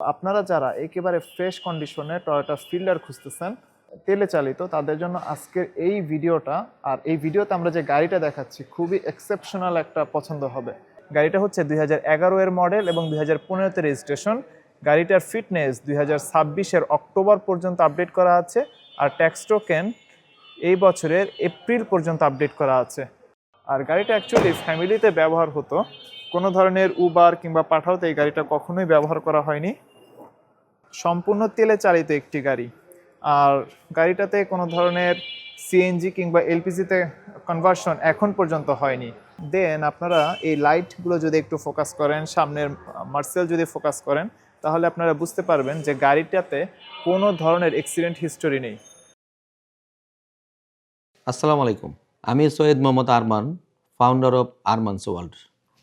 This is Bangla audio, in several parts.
আপনারা যারা একেবারে ফ্রেশ কন্ডিশনে টয়োটা ফিল্ডার খুঁজতেছেন তেলে চালিত, তাদের জন্য আজকের এই ভিডিওটা, আর এই ভিডিওতে আমরা যে গাড়িটা দেখাচ্ছি খুবই এক্সেপশনাল একটা পছন্দ হবে। গাড়িটা হচ্ছে 2011 এর মডেল এবং 2015তে রেজিস্ট্রেশন। গাড়িটার ফিটনেস 2026-এর অক্টোবর পর্যন্ত আপডেট করা আছে, আর ট্যাক্স টোকেন এই বছরের এপ্রিল পর্যন্ত আপডেট করা আছে। আর গাড়িটা অ্যাকচুয়ালি ফ্যামিলিতে ব্যবহার হতো, কোনো ধরনের উবার কিংবা পাঠাওতে এই গাড়িটা কখনোই ব্যবহার করা হয়নি। সম্পূর্ণ তেলে চালিত একটি গাড়ি, আর গাড়িটাতে কোনো ধরনের সিএনজি কিংবা এলপিজিতে কনভার্সন এখন পর্যন্ত হয়নি। দেন আপনারা এই লাইটগুলো যদি একটু ফোকাস করেন, সামনের মার্সেল যদি ফোকাস করেন, তাহলে আপনারা বুঝতে পারবেন যে গাড়িটাতে কোনো ধরনের অ্যাক্সিডেন্ট হিস্টোরি নেই। আসসালামু আলাইকুম, আমি Syed Mohammad Arman, founder of Arman's World.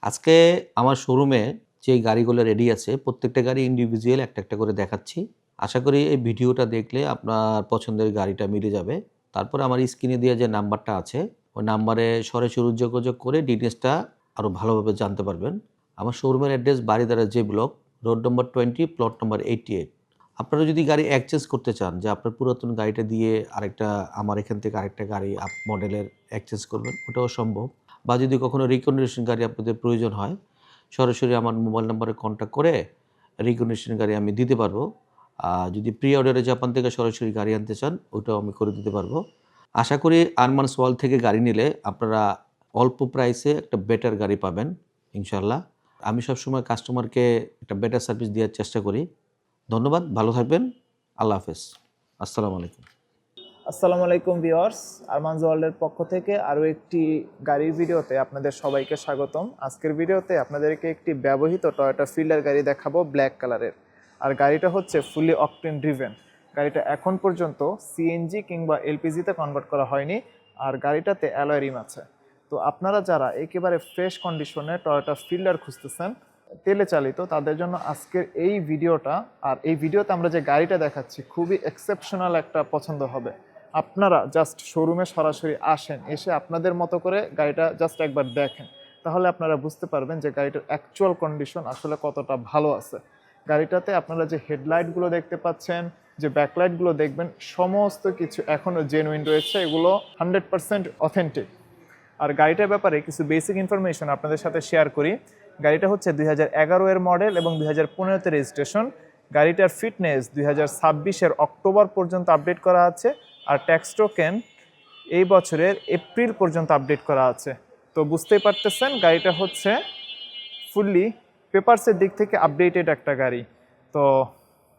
আজকে আমার শোরুমে যে গাড়িগুলো রেডি আছে প্রত্যেকটা গাড়ি ইন্ডিভিজুয়াল একটা একটা করে দেখাচ্ছি। আশা করি এই ভিডিওটা দেখলে আপনার পছন্দের গাড়িটা মিলে যাবে। তারপরে আমার স্ক্রিনে দিয়ে যে নাম্বারটা আছে ওই নাম্বারে সরাসরি যোগাযোগ করে ডিটেলসটা আরও ভালোভাবে জানতে পারবেন। আমার শোরুমের address Baridhara J block, road number 20, plot number 88। আপনারা যদি গাড়ি এক্সচেঞ্জ করতে চান, যে আপনার পুরাতন গাড়িটা দিয়ে আরেকটা আমার এখান থেকে আরেকটা গাড়ি মডেলের এক্সচেঞ্জ করবেন, ওটাও সম্ভব। বা যদি কখনো রিকন্ডিশন গাড়ি আপনাদের প্রয়োজন হয়, সরাসরি আমার মোবাইল নাম্বারে কন্ট্যাক্ট করে রিকন্ডিশন গাড়ি আমি দিতে পারবো। যদি প্রি অর্ডারে জাপান থেকে সরাসরি গাড়ি আনতে চান, ওটাও আমি করে দিতে পারবো। আশা করি আরমানস ওয়ার্ল্ড থেকে গাড়ি নিলে আপনারা অল্প প্রাইসে একটা বেটার গাড়ি পাবেন ইনশাল্লাহ। আমি সবসময় কাস্টমারকে একটা বেটার সার্ভিস দেওয়ার চেষ্টা করি। ধন্যবাদ, ভালো থাকবেন, আল্লাহ হাফেজ, আসসালামু আলাইকুম। আসসালামু আলাইকুম ভিউয়ার্স, আরমানস ওয়ার্ল্ডের পক্ষ থেকে আরও একটি গাড়ির ভিডিওতে আপনাদের সবাইকে স্বাগতম। আজকের ভিডিওতে আপনাদেরকে একটি ব্যবহৃত টয়োটা ফিল্ডার গাড়ি দেখাবো, ব্ল্যাক কালারের। আর গাড়িটা হচ্ছে ফুলি অকটেন ড্রিভেন। গাড়িটা এখন পর্যন্ত সিএনজি কিংবা এলপিজিতে কনভার্ট করা হয়নি, আর গাড়িটাতে অ্যালয় রিম আছে। তো আপনারা যারা একেবারে ফ্রেশ কন্ডিশনে টয়োটা ফিল্ডার খুঁজতেছেন তেলে চালিত, তাদের জন্য আজকের এই ভিডিওটা, আর এই ভিডিওতে আমরা যে গাড়িটা দেখাচ্ছি খুবই এক্সেপশনাল একটা পছন্দ হবে। আপনারা জাস্ট শোরুমে সরাসরি আসেন, এসে আপনাদের মতো করে গাড়িটা জাস্ট একবার দেখেন, তাহলে আপনারা বুঝতে পারবেন যে গাড়িটার অ্যাকচুয়াল কন্ডিশন আসলে কতটা ভালো আছে। গাড়িটাতে আপনারা যে হেডলাইটগুলো দেখতে পাচ্ছেন, যে ব্যাকলাইটগুলো দেখবেন, সমস্ত কিছু এখনও জেনুইন রয়েছে, এগুলো 100% অথেন্টিক। আর গাড়িটার ব্যাপারে কিছু বেসিক ইনফরমেশন আপনাদের সাথে শেয়ার করি। গাড়িটা হচ্ছে 2011 এর মডেল এবং 2015তে রেজিস্ট্রেশন। গাড়িটার ফিটনেস 2026-এর অক্টোবর পর্যন্ত আপডেট করা আছে, আর ট্যাক্স টোকেন এই বছরের এপ্রিল পর্যন্ত আপডেট করা আছে। তো বুঝতেই পারতেছেন গাড়িটা হচ্ছে ফুললি পেপারসের দিক থেকে আপডেটেড একটা গাড়ি। তো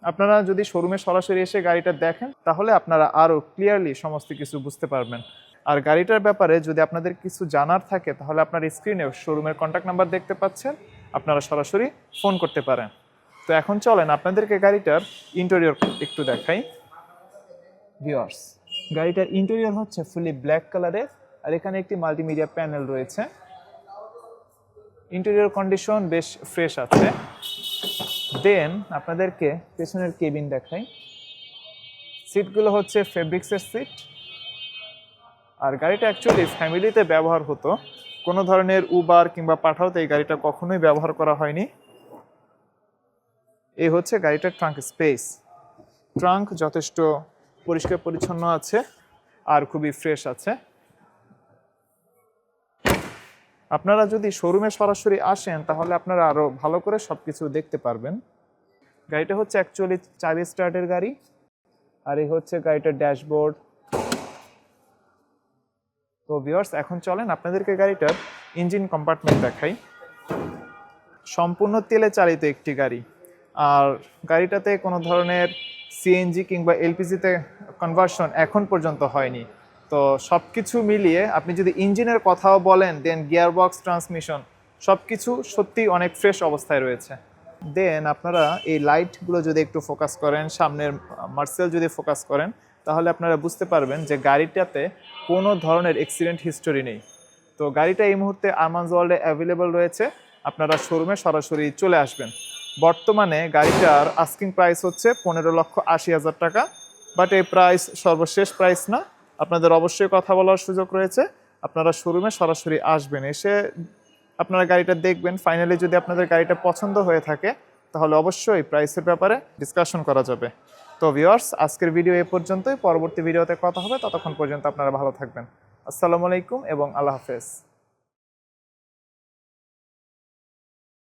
আপনারা যদি শোরুমে সরাসরি এসে গাড়িটা দেখেন, তাহলে আপনারা আরও ক্লিয়ারলি সমস্ত কিছু বুঝতে পারবেন। আর গাড়িটার ব্যাপারে যদি আপনাদের কিছু জানার থাকে, তাহলে আপনার স্ক্রিনে শোরুমের কন্ট্যাক্ট নাম্বার দেখতে পাচ্ছেন, আপনারা সরাসরি ফোন করতে পারেন। তো এখন চলেন আপনাদেরকে গাড়িটার ইন্টেরিয়র একটু দেখাই ভিউয়ার্স। গাড়িটার ইন্টেরিয়র হচ্ছে ফুলি ব্ল্যাক কালারের, আর এখানে একটি মাল্টিমিডিয়া প্যানেল রয়েছে। ইন্টেরিয়র কন্ডিশন বেশ ফ্রেশ আছে। দেন আপনাদেরকে পেছনের কেবিন দেখাই। সিটগুলো হচ্ছে ফেব্রিক্সের সিট, আর গাড়িটা অ্যাকচুয়ালি ফ্যামিলিতে ব্যবহার হতো, কোনো ধরনের উবার কিংবা পাঠাওতে এই গাড়িটা কখনোই ব্যবহার করা হয়নি। এই হচ্ছে গাড়িটার ট্রাঙ্ক স্পেস। ট্রাঙ্ক যথেষ্ট পরিষ্কার পরিচ্ছন্ন আছে আর খুবই ফ্রেশ আছে। আপনারা যদি শোরুমে সরাসরি আসেন, তাহলে আপনারা আরও ভালো করে সব কিছু দেখতে পারবেন। গাড়িটা হচ্ছে অ্যাকচুয়ালি 4 স্টার্টের গাড়ি, আর এই হচ্ছে গাড়িটার ড্যাশবোর্ড। তো ভিউয়ার্স, এখন চলেন আপনাদেরকে গাড়িটার ইঞ্জিন কম্পার্টমেন্ট দেখাই। সম্পূর্ণ তেলে চালিত একটি গাড়ি, আর গাড়িটাতে কোনো ধরনের সিএনজি কিংবা এলপিজিতে কনভার্সন এখন পর্যন্ত হয়নি। তো সব কিছু মিলিয়ে আপনি যদি ইঞ্জিনের কথাও বলেন, দেন গিয়ারবক্স, ট্রান্সমিশন সব কিছু সত্যিই অনেক ফ্রেশ অবস্থায় রয়েছে। দেন আপনারা এই লাইটগুলো যদি একটু ফোকাস করেন, সামনের মার্সেল যদি ফোকাস করেন, তাহলে আপনারা বুঝতে পারবেন যে গাড়িটাতে কোনো ধরনের অ্যাক্সিডেন্ট হিস্টোরি নেই। তো গাড়িটা এই মুহূর্তে আরমানস ওয়ার্ল্ডে অ্যাভেলেবল রয়েছে, আপনারা শোরুমে সরাসরি চলে আসবেন। বর্তমানে গাড়িটার আস্কিং প্রাইস হচ্ছে 15,80,000 টাকা, বাট এই প্রাইস সর্বশেষ প্রাইস না, আপনাদের অবশ্যই কথা বলার সুযোগ রয়েছে। আপনারা শোরুমে সরাসরি আসবেন, এসে আপনারা গাড়িটা দেখবেন। ফাইনালি যদি আপনাদের গাড়িটা পছন্দ হয়ে থাকে, তাহলে অবশ্যই প্রাইসের ব্যাপারে ডিসকাশন করা যাবে। তো ভিউয়ার্স, আজকের ভিডিও এ পর্যন্তই। পরবর্তী ভিডিওতে কথা হবে, ততক্ষণ পর্যন্ত আপনারা ভালো থাকবেন। আসসালামু আলাইকুম এবং আল্লাহ হাফেজ।